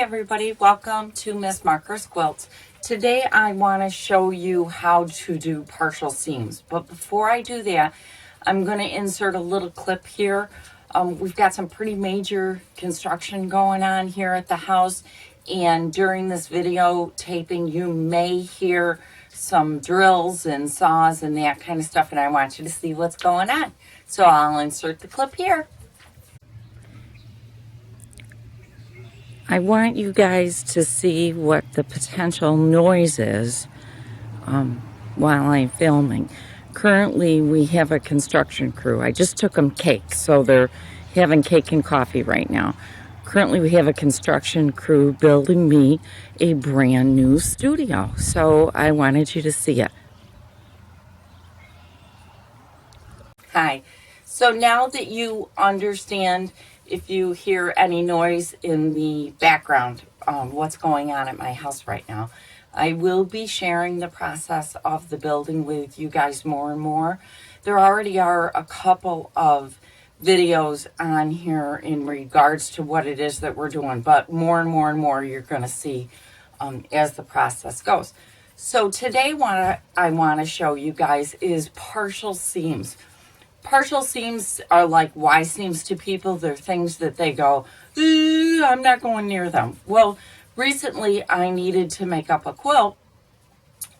everybody, welcome to Miss Marker's Quilts. Today I want to show you how to do partial seams, but before I do that, I'm going to insert a little clip here. We've got some pretty major construction going on here at the house, and during this video taping you may hear some drills and saws and that kind of stuff, and I want you to see what's going on. So I'll insert the clip here. I want you guys to see what the potential noise is while I'm filming. Currently, we have a construction crew. I just took them cake, so they're having cake and coffee right now. Currently, we have a construction crew building me a brand new studio, so I wanted you to see it. Hi. So now that you understand, if you hear any noise in the background, what's going on at my house right now, I will be sharing the process of the building with you guys more and more. There already are a couple of videos on here in regards to what it is that we're doing, but more and more you're going to see as the process goes. So today what I want to show you guys is partial seams. Partial seams are like Y seams to people. They're things that they go, I'm not going near them. Well, recently I needed to make up a quilt,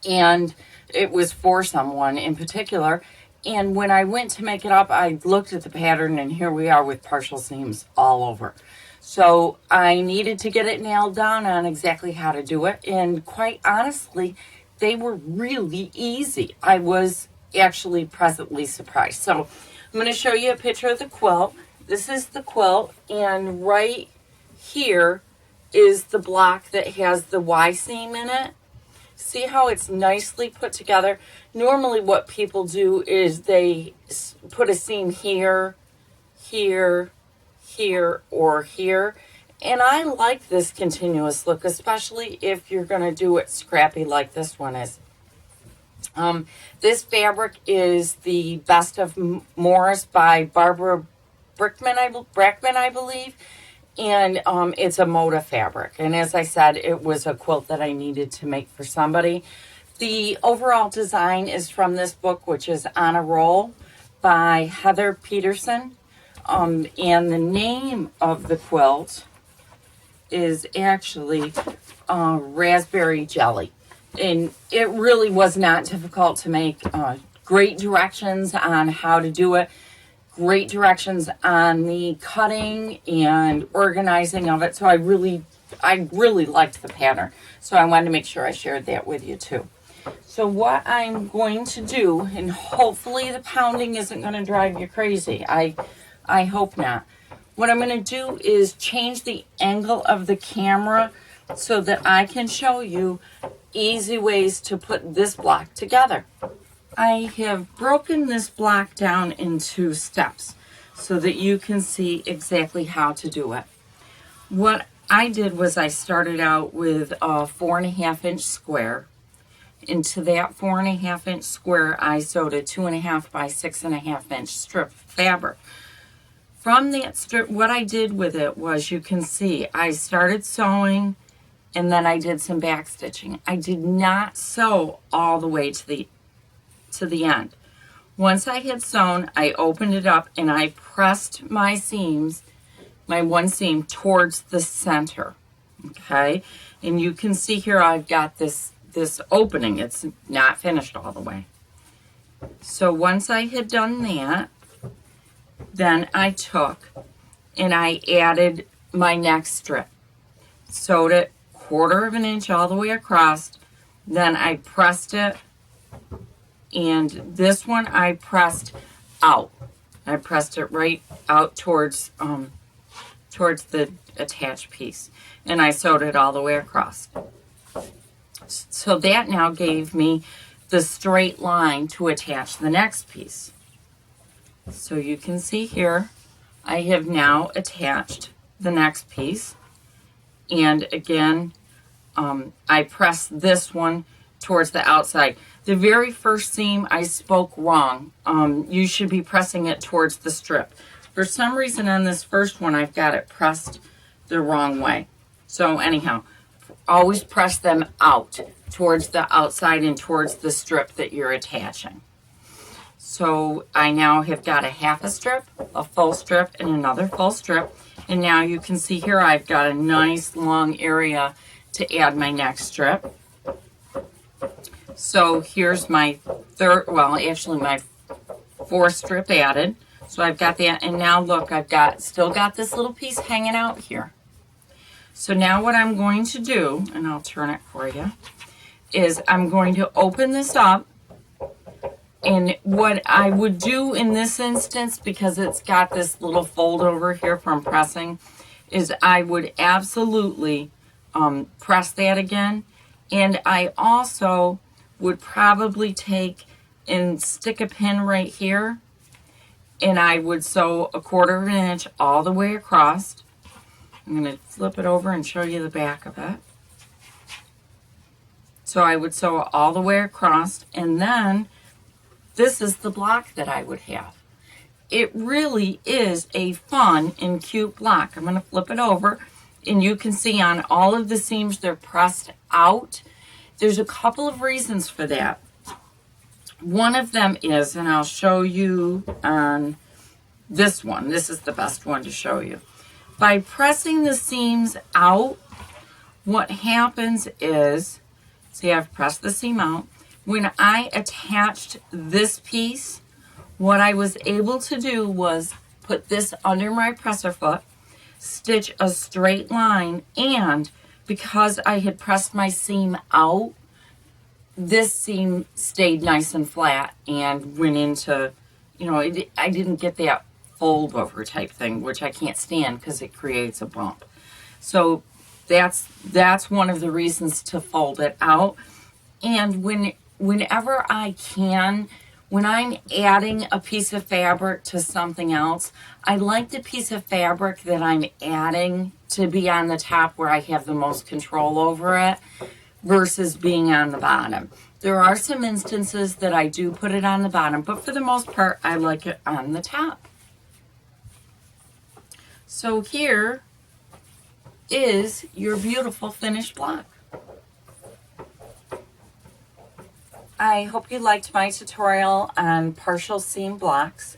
and it was for someone in particular. And when I went to make it up, I looked at the pattern, and here we are with partial seams all over. So I needed to get it nailed down on exactly how to do it. And quite honestly, they were really easy. I was actually pleasantly surprised. So I'm going to show you a picture of the quilt. This is the quilt, and right here is the block that has the Y seam in it. See how it's nicely put together? Normally what people do is they put a seam here, here, here, or here. And I like this continuous look, especially if you're going to do it scrappy like this one is. This fabric is the Best of Morris by Barbara Brackman, I believe. And it's a Moda fabric. And as I said, it was a quilt that I needed to make for somebody. The overall design is from this book, which is On a Roll by Heather Peterson. And the name of the quilt is actually Raspberry Jelly. And it really was not difficult to make. Great directions on how to do it. Great directions on the cutting and organizing of it. So I really liked the pattern. So I wanted to make sure I shared that with you too. So what I'm going to do, and hopefully the pounding isn't going to drive you crazy. I hope not. What I'm going to do is change the angle of the camera so that I can show you easy ways to put this block together. I have broken this block down into steps so that you can see exactly how to do it. What I did was I started out with a 4.5-inch square. Into that 4.5-inch square, I sewed a 2.5 by 6.5-inch strip of fabric. From that strip, what I did with it was, you can see, I started sewing and then I did some back stitching. I did not sew all the way to the end. Once I had sewn, I opened it up and I pressed my seams, my one seam, towards the center. Okay, and you can see here I've got this opening. It's not finished all the way. So once I had done that, then I took and I added my next strip. Sewed it 1/4 inch all the way across. Then I pressed it, and this one I pressed out. I pressed it right out towards the attached piece, and I sewed it all the way across. So that now gave me the straight line to attach the next piece. So you can see here, I have now attached the next piece, and again, I pressed this one towards the outside. The very first seam I spoke wrong. You should be pressing it towards the strip. For some reason on this first one, I've got it pressed the wrong way. So anyhow, always press them out towards the outside and towards the strip that you're attaching. So I now have got a half a strip, a full strip, and another full strip. And now you can see here I've got a nice long area to add my next strip. So here's my third, well, actually my fourth strip added. So I've got that, and now look, I've still got this little piece hanging out here. So now what I'm going to do, and I'll turn it for you, is I'm going to open this up. And what I would do in this instance, because it's got this little fold over here from pressing, is I would absolutely press that again. And I also would probably take and stick a pin right here. And I would sew 1/4 inch all the way across. I'm going to flip it over and show you the back of it. So I would sew all the way across, and then this is the block that I would have. It really is a fun and cute block. I'm going to flip it over, and you can see on all of the seams they're pressed out. There's a couple of reasons for that. One of them is, and I'll show you on this one. This is the best one to show you. By pressing the seams out, what happens is, see, I've pressed the seam out. When I attached this piece, what I was able to do was put this under my presser foot, stitch a straight line, and because I had pressed my seam out, this seam stayed nice and flat and went into, you know, I didn't get that fold over type thing, which I can't stand because it creates a bump. So that's one of the reasons to fold it out. And whenever I can, when I'm adding a piece of fabric to something else, I like the piece of fabric that I'm adding to be on the top where I have the most control over it versus being on the bottom. There are some instances that I do put it on the bottom, but for the most part, I like it on the top. So here is your beautiful finished block. I hope you liked my tutorial on partial seam blocks,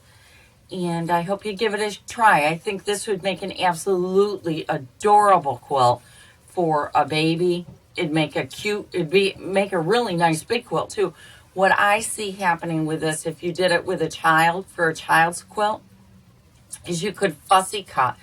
and I hope you give it a try. I think this would make an absolutely adorable quilt for a baby. It'd make make a really nice big quilt too. What I see happening with this, if you did it with a child for a child's quilt, is you could fussy cut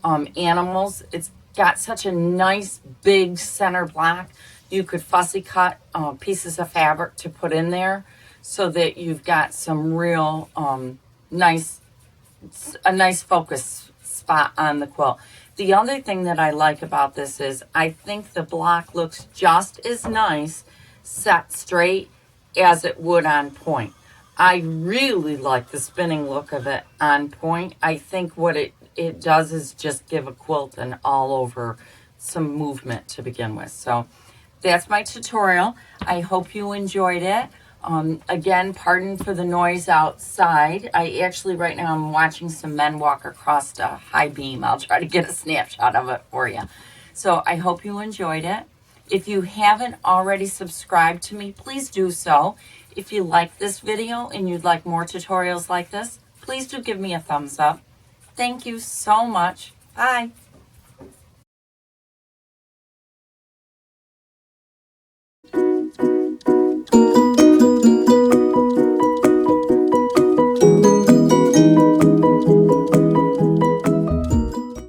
animals. It's got such a nice big center block. You could fussy cut pieces of fabric to put in there so that you've got some real a nice focus spot on the quilt. The other thing that I like about this is I think the block looks just as nice set straight as it would on point. I really like the spinning look of it on point. I think what it does is just give a quilt an all over some movement to begin with. So that's my tutorial. I hope you enjoyed it. Again, pardon for the noise outside. I actually, right now, I'm watching some men walk across a high beam. I'll try to get a snapshot of it for you. So I hope you enjoyed it. If you haven't already subscribed to me, please do so. If you like this video and you'd like more tutorials like this, please do give me a thumbs up. Thank you so much. Bye.